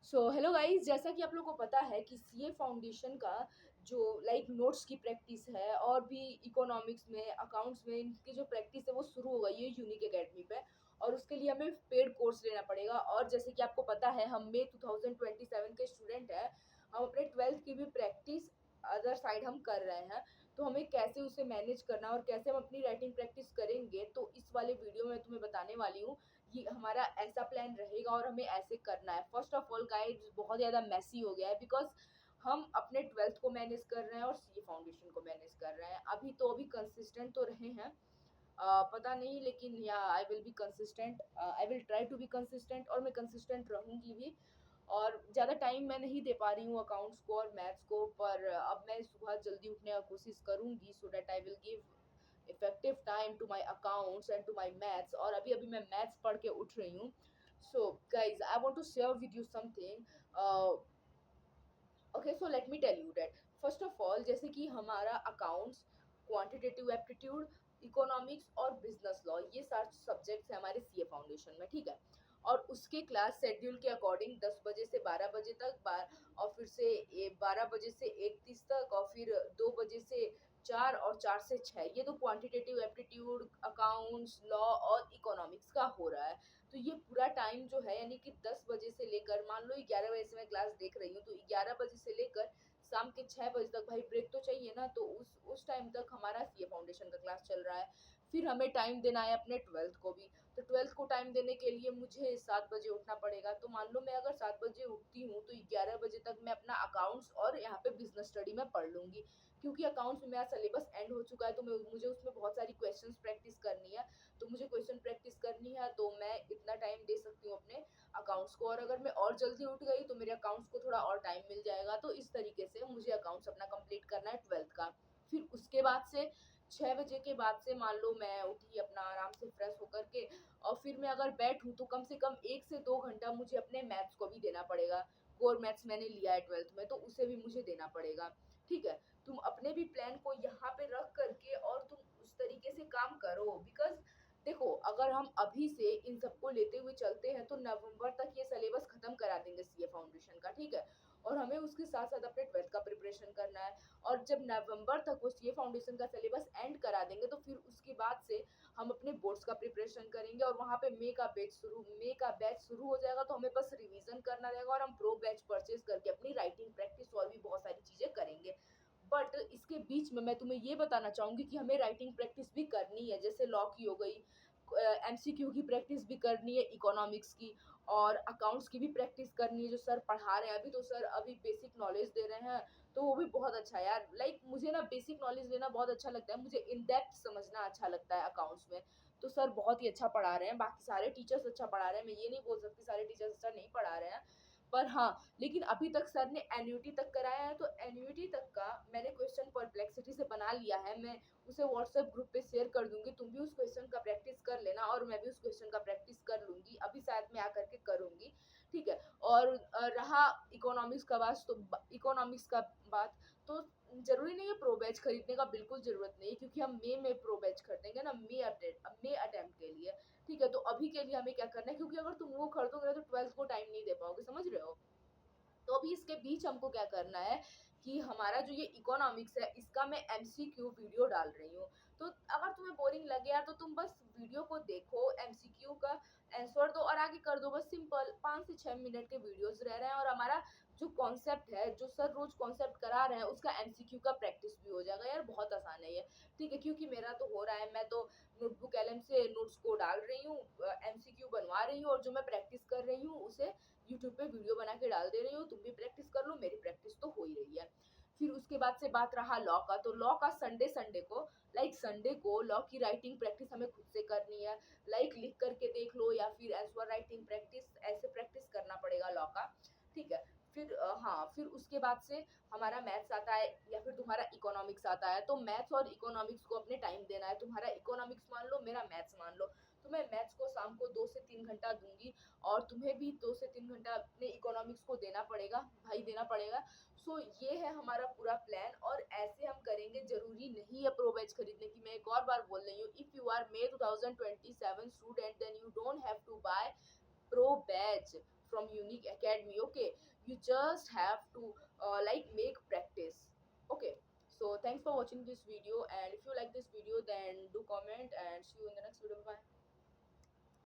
So hello guys, जैसा कि आप लोगों को पता है कि सीए फाउंडेशन का जो नोट्स की प्रैक्टिस है और भी इकोनॉमिक्स में अकाउंट्स में इनकी जो प्रैक्टिस है वो शुरू हो गई है यूनिक एकेडमी पे। और उसके लिए हमें पेड कोर्स लेना पड़ेगा। और जैसे कि आपको पता है हम मई 2027 के स्टूडेंट हैं। हम अपने ट्वेल्थ की भी प्रैक्टिस अदर साइड हम कर रहे हैं। तो हमें कैसे उसे मैनेज करना और कैसे हम अपनी राइटिंग प्रैक्टिस करेंगे, तो इस वाले वीडियो में तुम्हें बताने वाली हूँ। ये हमारा ऐसा प्लान रहेगा और हमें ऐसे करना है। फर्स्ट ऑफ ऑल गाइड्स, बहुत ज़्यादा मैसी हो गया है बिकॉज हम अपने ट्वेल्थ को मैनेज कर रहे हैं और सी फाउंडेशन को मैनेज कर रहे हैं। अभी कंसिस्टेंट तो रहे हैं। पता नहीं, लेकिन या I will be consistent, I will try to be consistent और मैं कंसिस्टेंट रहूँगी भी। और ज़्यादा टाइम मैं नहीं दे पा रही हूँ अकाउंट्स को और मैथ्स को, पर अब मैं सुबह जल्दी उठने का कोशिश करूँगी so that I will give effective time to my accounts and to my maths. और अभी अभी मैं मैथ्स पढ़ के उठ रही हूँ। So guys, I want to share with you something. Okay, so let me tell you that first of all, जैसे कि हमारा अकाउंट्स, क्वांटिटेटिव एप्टीट्यूड, इकोनॉमिक्स और बिजनेस लॉ, ये सारे सब्जेक्ट्स हैं हमारे सीए फाउंडेशन में, ठीक है। और उसके क्लास शेड्यूल के अकॉर्डिंग 10 बजे से 12 बजे तक और फिर से 12 बजे से 1:30 तक, और फिर 2 बजे से 4 और 4 से 6, ये तो क्वांटिटेटिव एप्टीट्यूड, अकाउंट्स, लॉ और इकोनॉमिक्स का हो रहा है। तो ये पूरा टाइम जो है, यानी कि 10 बजे से लेकर, मान लो 11 बजे से मैं क्लास देख रही हूँ, तो 11 बजे से लेकर शाम के 6 बजे तक, भाई ब्रेक तो चाहिए ना, तो उस टाइम तक हमारा सीए फाउंडेशन का क्लास चल रहा है। फिर हमें टाइम देना है अपने ट्वेल्थ को भी। तो ट्वेल्थ को टाइम देने के लिए मुझे 7 बजे उठना पड़ेगा। तो मान लो मैं अगर 7 बजे उठती हूँ तो 11 बजे तक मैं अपना अकाउंट्स और यहाँ पे बिजनेस स्टडी में पढ़ लूँगी। क्योंकि अकाउंट्स में मेरा सिलेबस एंड हो चुका है, तो मुझे उसमें बहुत सारी क्वेश्चंस प्रैक्टिस करनी है। तो मुझे क्वेश्चन प्रैक्टिस करनी है, तो मैं इतना टाइम दे सकती हूँ अपने अकाउंट्स को। और अगर मैं और जल्दी उठ गई तो मेरे अकाउंट्स को थोड़ा और टाइम मिल जाएगा। तो इस तरीके से मुझे अकाउंट्स अपना कंप्लीट करना है ट्वेल्थ का। फिर उसके बाद से 6 बजे के बाद से मान लो मैं उठी अपना आराम से फ्रेश होकर के, और फिर मैं अगर बैठूँ तो कम से कम 1 से 2 घंटा मुझे अपने मैथ्स को भी देना पड़ेगा। कोर मैथ्स मैंने लिया है ट्वेल्थ में, तो उसे भी मुझे देना पड़ेगा। ठीक है, तुम अपने भी प्लान को यहाँ पे रख करके और तुम उस तरीके से काम करो। बिकॉज देखो, अगर हम अभी से इन सबको लेते हुए चलते हैं तो नवंबर तक ये सिलेबस खत्म करा देंगे सीए फाउंडेशन का, ठीक है। और हमें उसके साथ साथ अपने ट्वेल्थ का प्रिपरेशन करना है। और जब नवंबर तक वो सीए फाउंडेशन का सिलेबस एंड करा देंगे तो फिर उसके बाद से हम अपने बोर्ड्स का प्रिपरेशन करेंगे। और वहाँ पे मई का बैच शुरू हो जाएगा, तो हमें बस रिवीजन करना रहेगा और हम प्रो बैच परचेज करके अपनी राइटिंग प्रैक्टिस और भी बहुत सारी चीजें करेंगे। बट इसके बीच में मैं तुम्हें ये बताना चाहूंगी कि हमें राइटिंग प्रैक्टिस भी करनी है, जैसे लॉ की हो गई, एमसीक्यू की प्रैक्टिस भी करनी है, इकोनॉमिक्स की और अकाउंट्स की भी प्रैक्टिस करनी है। जो सर पढ़ा रहे हैं अभी, तो सर अभी बेसिक नॉलेज दे रहे हैं, तो वो भी बहुत अच्छा है यार। मुझे ना बेसिक नॉलेज लेना बहुत अच्छा लगता है, मुझे इन डेप्थ समझना अच्छा लगता है अकाउंट्स में। तो सर बहुत ही अच्छा पढ़ा रहे हैं, बाकी सारे टीचर्स अच्छा पढ़ा रहे हैं, मैं ये नहीं बोल सकती सारे टीचर्स अच्छा नहीं पढ़ा रहे हैं। पर हाँ, लेकिन अभी तक सर ने एन्युटी तक कराया है, तो एन्युटी तक का मैंने क्वेश्चन परप्लेक्सिटी से बना लिया है। मैं उसे व्हाट्सएप ग्रुप पे शेयर कर दूंगी, तुम भी उस क्वेश्चन का प्रैक्टिस कर लेना और मैं भी उस क्वेश्चन का प्रैक्टिस कर लूंगी। अभी शायद मैं आकर के करूंगी, ठीक है। और रहा इकोनॉमिक्स का बात, तो जरूरी नहीं है प्रो बैच खरीदने का, बिल्कुल जरूरत नहीं है, क्योंकि हम मई में प्रो बैच खरीदेंगे ना, मई अटेम्प्ट के लिए। ठीक है, तो अभी के लिए हमें क्या करना है, क्योंकि अगर तुम वो खरीदोगे तो ट्वेल्थ को टाइम नहीं दे पाओगे, समझ रहे हो। तो अभी इसके बीच हमको क्या करना है कि हमारा जो ये इकोनॉमिक्स है इसका मैं एमसीक्यू वीडियो डाल रही हूँ। तो अगर तुम्हें बोरिंग लगे यार, तो तुम बस वीडियो को देखो, एमसीक्यू का आंसर दो और आगे कर दो। बस सिंपल 5 से 6 मिनट के वीडियोस रह रहे हैं, और हमारा जो कॉन्सेप्ट है, जो सर रोज कॉन्सेप्ट करा रहे हैं, उसका एमसीक्यू का प्रैक्टिस भी हो जाएगा यार। बहुत आसान है ये, ठीक है। क्योंकि मेरा तो हो रहा है, मैं तो नोटबुक एलएम से नोट्स को डाल रही हूँ, एमसीक्यू बनवा रही हूँ, और जो मैं प्रैक्टिस कर रही हूँ उसे यूट्यूब पे वीडियो बना के डाल दे रही हूँ। तुम भी प्रैक्टिस कर लो, मेरी प्रैक्टिस तो हो ही रही है। फिर उसके बाद से बात रहा लॉ का, तो लॉ का संडे को, संडे को लॉ की राइटिंग प्रैक्टिस हमें खुद से करनी है। लिख करके देख लो, या फिर आंसर राइटिंग प्रैक्टिस, ऐसे प्रैक्टिस करना पड़ेगा लॉ का, ठीक है। फिर हाँ, फिर उसके बाद से हमारा मैथ्स आता है या फिर तुम्हारा इकोनॉमिक्स आता है। तो मैथ्स और इकोनॉमिक्स को अपने टाइम देना है। तुम्हारा इकोनॉमिक्स मान लो, मेरा मैथ्स मान लो। तो मैं मैथ्स को शाम को 2 से 3 घंटा दूंगी, और तुम्हें भी 2 से 3 घंटा अपने इकोनॉमिक्स को देना पड़ेगा, भाई देना पड़ेगा। सो ये है हमारा पूरा प्लान, और ऐसे हम करेंगे। जरूरी नहीं है प्रो बैच खरीदने की, मैं एक और बार बोल रही हूँ, if you are May 2027 student, then you don't have to buy pro batch from Unique Academy. Okay, you just have to like make practice. Okay, so thanks for watching this video, and if you like this video then do comment, and see you in the next video. Bye.